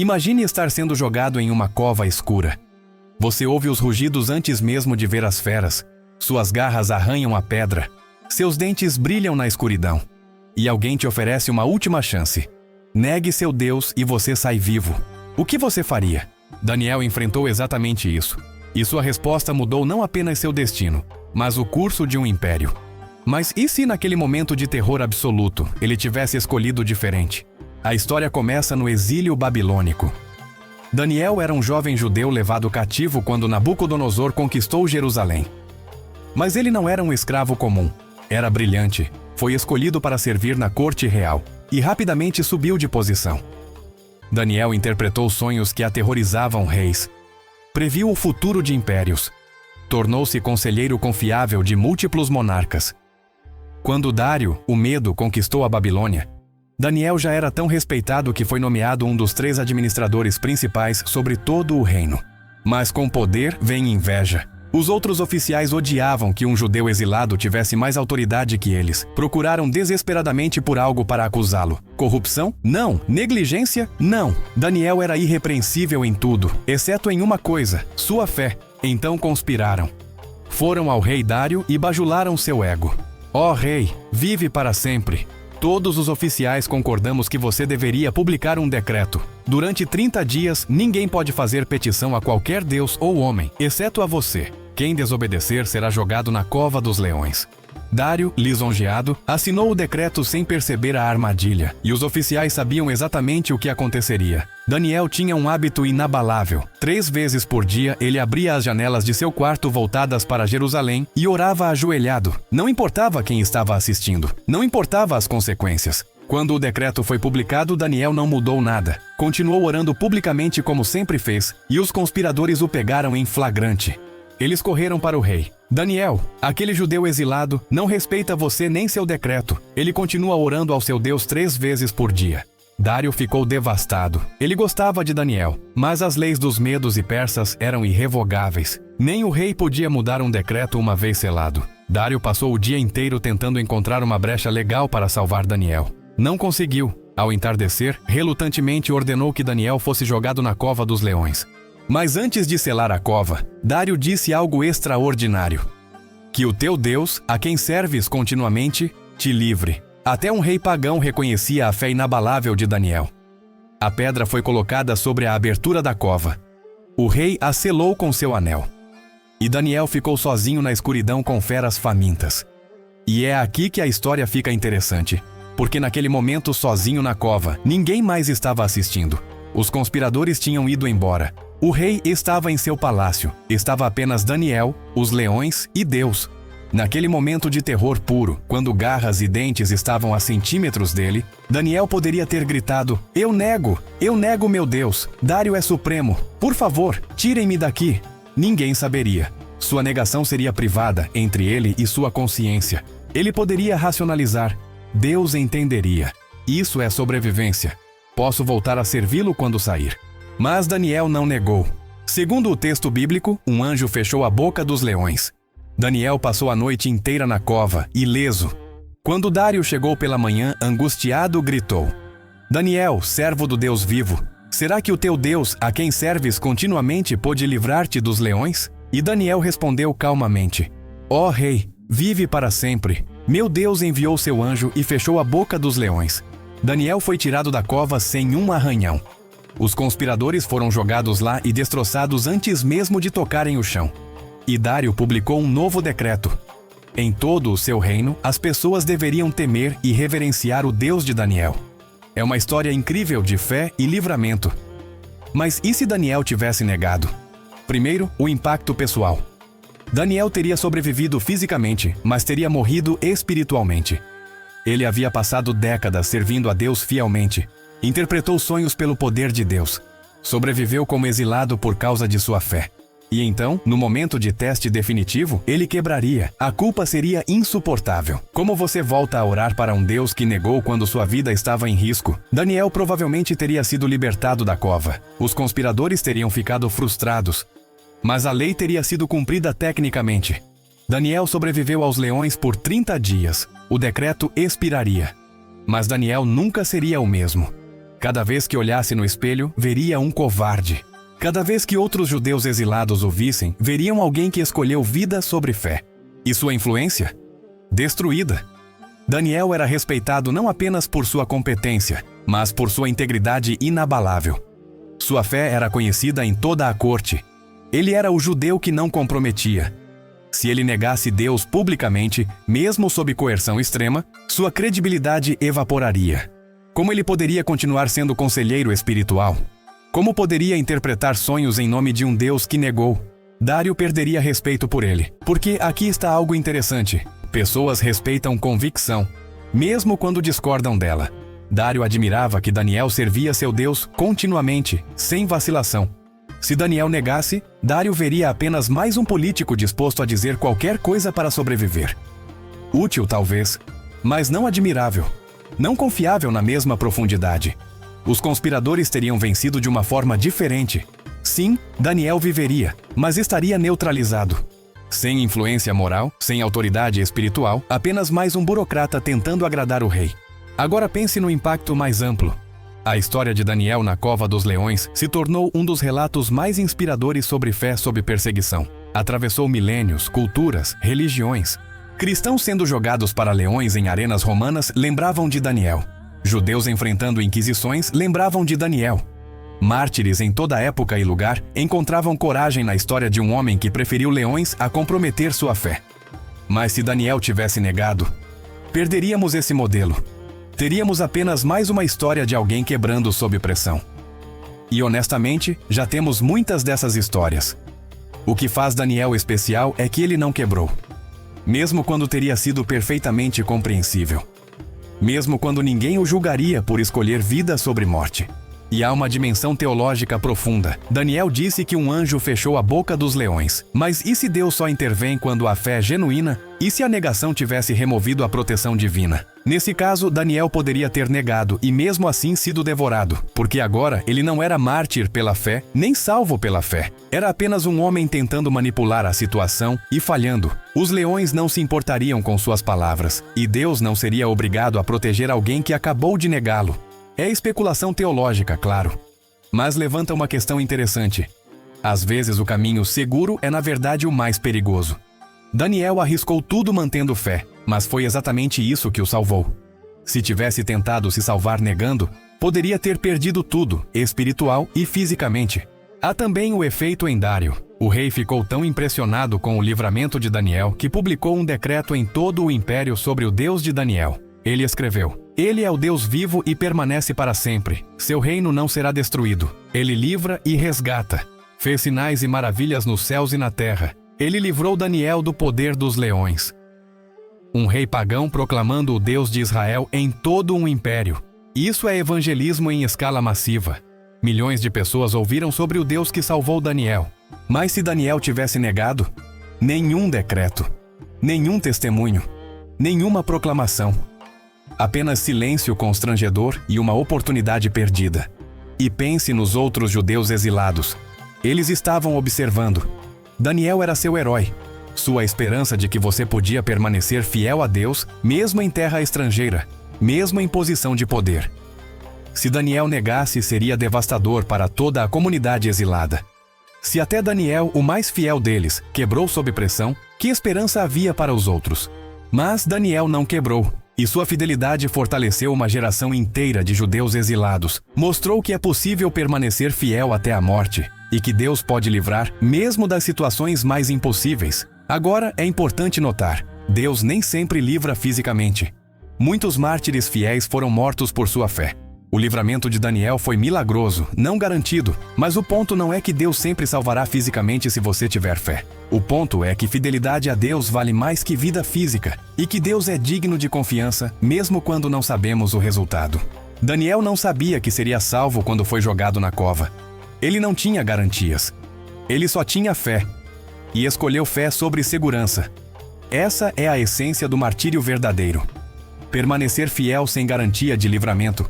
Imagine estar sendo jogado em uma cova escura. Você ouve os rugidos antes mesmo de ver as feras. Suas garras arranham a pedra. Seus dentes brilham na escuridão. E alguém te oferece uma última chance. Negue seu Deus e você sai vivo. O que você faria? Daniel enfrentou exatamente isso. E sua resposta mudou não apenas seu destino, mas o curso de um império. Mas e se naquele momento de terror absoluto, ele tivesse escolhido diferente? A história começa no exílio babilônico. Daniel era um jovem judeu levado cativo quando Nabucodonosor conquistou Jerusalém. Mas ele não era um escravo comum. Era brilhante. Foi escolhido para servir na corte real e rapidamente subiu de posição. Daniel interpretou sonhos que aterrorizavam reis. Previu o futuro de impérios. Tornou-se conselheiro confiável de múltiplos monarcas. Quando Dário, o Medo, conquistou a Babilônia, Daniel já era tão respeitado que foi nomeado um dos 3 administradores principais sobre todo o reino. Mas com poder vem inveja. Os outros oficiais odiavam que um judeu exilado tivesse mais autoridade que eles. Procuraram desesperadamente por algo para acusá-lo. Corrupção? Não. Negligência? Não. Daniel era irrepreensível em tudo, exceto em uma coisa: sua fé. Então conspiraram. Foram ao rei Dário e bajularam seu ego. Ó rei, vive para sempre. Todos os oficiais concordamos que você deveria publicar um decreto. Durante 30 dias, ninguém pode fazer petição a qualquer deus ou homem, exceto a você. Quem desobedecer será jogado na cova dos leões. Dário, lisonjeado, assinou o decreto sem perceber a armadilha, e os oficiais sabiam exatamente o que aconteceria. Daniel tinha um hábito inabalável. 3 vezes por dia, ele abria as janelas de seu quarto voltadas para Jerusalém e orava ajoelhado. Não importava quem estava assistindo, não importava as consequências. Quando o decreto foi publicado, Daniel não mudou nada. Continuou orando publicamente como sempre fez, e os conspiradores o pegaram em flagrante. Eles correram para o rei. Daniel, aquele judeu exilado, não respeita você nem seu decreto. Ele continua orando ao seu Deus 3 vezes por dia. Dário ficou devastado. Ele gostava de Daniel, mas as leis dos medos e persas eram irrevogáveis. Nem o rei podia mudar um decreto uma vez selado. Dário passou o dia inteiro tentando encontrar uma brecha legal para salvar Daniel. Não conseguiu. Ao entardecer, relutantemente ordenou que Daniel fosse jogado na cova dos leões. Mas antes de selar a cova, Dário disse algo extraordinário. Que o teu Deus, a quem serves continuamente, te livre. Até um rei pagão reconhecia a fé inabalável de Daniel. A pedra foi colocada sobre a abertura da cova. O rei a selou com seu anel. E Daniel ficou sozinho na escuridão com feras famintas. E é aqui que a história fica interessante, porque naquele momento sozinho na cova, ninguém mais estava assistindo. Os conspiradores tinham ido embora. O rei estava em seu palácio. Estava apenas Daniel, os leões e Deus. Naquele momento de terror puro, quando garras e dentes estavam a centímetros dele, Daniel poderia ter gritado: eu nego meu Deus, Dário é supremo, por favor, tirem-me daqui. Ninguém saberia. Sua negação seria privada entre ele e sua consciência. Ele poderia racionalizar. Deus entenderia. Isso é sobrevivência. Posso voltar a servi-lo quando sair. Mas Daniel não negou. Segundo o texto bíblico, um anjo fechou a boca dos leões. Daniel passou a noite inteira na cova, ileso. Quando Dário chegou pela manhã, angustiado, gritou: Daniel, servo do Deus vivo, será que o teu Deus, a quem serves continuamente, pôde livrar-te dos leões? E Daniel respondeu calmamente: Ó rei, vive para sempre. Meu Deus enviou seu anjo e fechou a boca dos leões. Daniel foi tirado da cova sem um arranhão. Os conspiradores foram jogados lá e destroçados antes mesmo de tocarem o chão. E Dário publicou um novo decreto. Em todo o seu reino, as pessoas deveriam temer e reverenciar o Deus de Daniel. É uma história incrível de fé e livramento. Mas e se Daniel tivesse negado? Primeiro, o impacto pessoal. Daniel teria sobrevivido fisicamente, mas teria morrido espiritualmente. Ele havia passado décadas servindo a Deus fielmente. Interpretou sonhos pelo poder de Deus. Sobreviveu como exilado por causa de sua fé. E então, no momento de teste definitivo, ele quebraria. A culpa seria insuportável. Como você volta a orar para um Deus que negou quando sua vida estava em risco? Daniel provavelmente teria sido libertado da cova. Os conspiradores teriam ficado frustrados. Mas a lei teria sido cumprida tecnicamente. Daniel sobreviveu aos leões por 30 dias. O decreto expiraria. Mas Daniel nunca seria o mesmo. Cada vez que olhasse no espelho, veria um covarde. Cada vez que outros judeus exilados o vissem, veriam alguém que escolheu vida sobre fé. E sua influência? Destruída. Daniel era respeitado não apenas por sua competência, mas por sua integridade inabalável. Sua fé era conhecida em toda a corte. Ele era o judeu que não comprometia. Se ele negasse Deus publicamente, mesmo sob coerção extrema, sua credibilidade evaporaria. Como ele poderia continuar sendo conselheiro espiritual? Como poderia interpretar sonhos em nome de um Deus que negou? Dário perderia respeito por ele. Porque aqui está algo interessante. Pessoas respeitam convicção, mesmo quando discordam dela. Dário admirava que Daniel servia seu Deus continuamente, sem vacilação. Se Daniel negasse, Dário veria apenas mais um político disposto a dizer qualquer coisa para sobreviver. Útil, talvez, mas não admirável. Não confiável na mesma profundidade. Os conspiradores teriam vencido de uma forma diferente. Sim, Daniel viveria, mas estaria neutralizado. Sem influência moral, sem autoridade espiritual, apenas mais um burocrata tentando agradar o rei. Agora pense no impacto mais amplo. A história de Daniel na Cova dos Leões se tornou um dos relatos mais inspiradores sobre fé sob perseguição. Atravessou milênios, culturas, religiões. Cristãos sendo jogados para leões em arenas romanas lembravam de Daniel. Judeus enfrentando inquisições lembravam de Daniel. Mártires em toda época e lugar encontravam coragem na história de um homem que preferiu leões a comprometer sua fé. Mas se Daniel tivesse negado, perderíamos esse modelo. Teríamos apenas mais uma história de alguém quebrando sob pressão. E honestamente, já temos muitas dessas histórias. O que faz Daniel especial é que ele não quebrou. Mesmo quando teria sido perfeitamente compreensível. Mesmo quando ninguém o julgaria por escolher vida sobre morte. E há uma dimensão teológica profunda. Daniel disse que um anjo fechou a boca dos leões. Mas e se Deus só intervém quando a fé é genuína? E se a negação tivesse removido a proteção divina? Nesse caso, Daniel poderia ter negado e mesmo assim sido devorado, porque agora ele não era mártir pela fé, nem salvo pela fé. Era apenas um homem tentando manipular a situação e falhando. Os leões não se importariam com suas palavras, e Deus não seria obrigado a proteger alguém que acabou de negá-lo. É especulação teológica, claro. Mas levanta uma questão interessante. Às vezes o caminho seguro é na verdade o mais perigoso. Daniel arriscou tudo mantendo fé, mas foi exatamente isso que o salvou. Se tivesse tentado se salvar negando, poderia ter perdido tudo, espiritual e fisicamente. Há também o efeito em Dário. O rei ficou tão impressionado com o livramento de Daniel que publicou um decreto em todo o império sobre o Deus de Daniel. Ele escreveu: Ele é o Deus vivo e permanece para sempre. Seu reino não será destruído. Ele livra e resgata. Fez sinais e maravilhas nos céus e na terra. Ele livrou Daniel do poder dos leões. Um rei pagão proclamando o Deus de Israel em todo um império. Isso é evangelismo em escala massiva. Milhões de pessoas ouviram sobre o Deus que salvou Daniel. Mas se Daniel tivesse negado, nenhum decreto, nenhum testemunho, nenhuma proclamação. Apenas silêncio constrangedor e uma oportunidade perdida. E pense nos outros judeus exilados. Eles estavam observando. Daniel era seu herói. Sua esperança de que você podia permanecer fiel a Deus, mesmo em terra estrangeira, mesmo em posição de poder. Se Daniel negasse, seria devastador para toda a comunidade exilada. Se até Daniel, o mais fiel deles, quebrou sob pressão, que esperança havia para os outros? Mas Daniel não quebrou. E sua fidelidade fortaleceu uma geração inteira de judeus exilados. Mostrou que é possível permanecer fiel até a morte e que Deus pode livrar mesmo das situações mais impossíveis. Agora, é importante notar, Deus nem sempre livra fisicamente. Muitos mártires fiéis foram mortos por sua fé. O livramento de Daniel foi milagroso, não garantido, mas o ponto não é que Deus sempre salvará fisicamente se você tiver fé. O ponto é que fidelidade a Deus vale mais que vida física e que Deus é digno de confiança, mesmo quando não sabemos o resultado. Daniel não sabia que seria salvo quando foi jogado na cova. Ele não tinha garantias. Ele só tinha fé. E escolheu fé sobre segurança. Essa é a essência do martírio verdadeiro. Permanecer fiel sem garantia de livramento.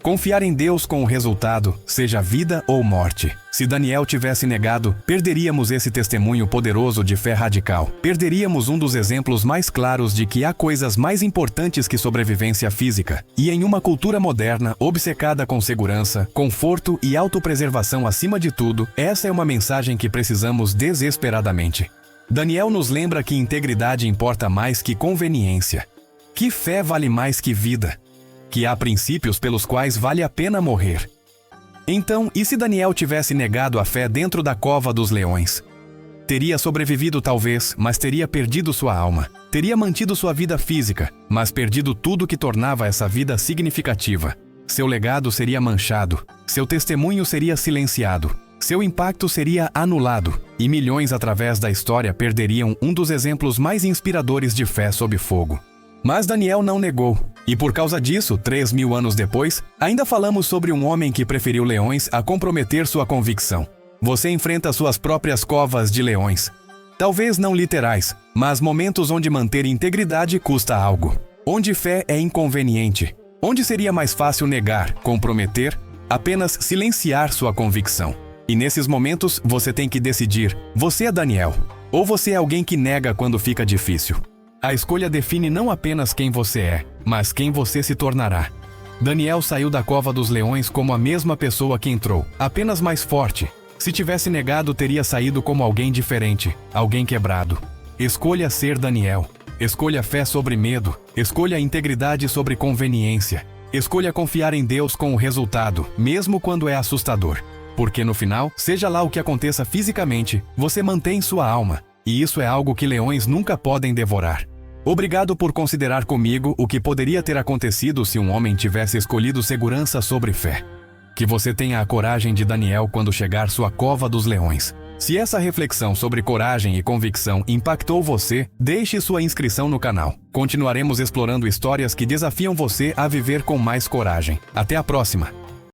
Confiar em Deus com o resultado, seja vida ou morte. Se Daniel tivesse negado, perderíamos esse testemunho poderoso de fé radical. Perderíamos um dos exemplos mais claros de que há coisas mais importantes que sobrevivência física. E em uma cultura moderna, obcecada com segurança, conforto e autopreservação acima de tudo, essa é uma mensagem que precisamos desesperadamente. Daniel nos lembra que integridade importa mais que conveniência. Que fé vale mais que vida. Que há princípios pelos quais vale a pena morrer. Então, e se Daniel tivesse negado a fé dentro da cova dos leões? Teria sobrevivido talvez, mas teria perdido sua alma. Teria mantido sua vida física, mas perdido tudo que tornava essa vida significativa. Seu legado seria manchado, seu testemunho seria silenciado, seu impacto seria anulado, e milhões através da história perderiam um dos exemplos mais inspiradores de fé sob fogo. Mas Daniel não negou. E por causa disso, 3.000 anos depois, ainda falamos sobre um homem que preferiu leões a comprometer sua convicção. Você enfrenta suas próprias covas de leões. Talvez não literais, mas momentos onde manter integridade custa algo. Onde fé é inconveniente. Onde seria mais fácil negar, comprometer, apenas silenciar sua convicção. E nesses momentos, você tem que decidir, você é Daniel, ou você é alguém que nega quando fica difícil. A escolha define não apenas quem você é, mas quem você se tornará. Daniel saiu da cova dos leões como a mesma pessoa que entrou, apenas mais forte. Se tivesse negado, teria saído como alguém diferente, alguém quebrado. Escolha ser Daniel. Escolha fé sobre medo. Escolha integridade sobre conveniência. Escolha confiar em Deus com o resultado, mesmo quando é assustador. Porque no final, seja lá o que aconteça fisicamente, você mantém sua alma. E isso é algo que leões nunca podem devorar. Obrigado por considerar comigo o que poderia ter acontecido se um homem tivesse escolhido segurança sobre fé. Que você tenha a coragem de Daniel quando chegar sua cova dos leões. Se essa reflexão sobre coragem e convicção impactou você, deixe sua inscrição no canal. Continuaremos explorando histórias que desafiam você a viver com mais coragem. Até a próxima!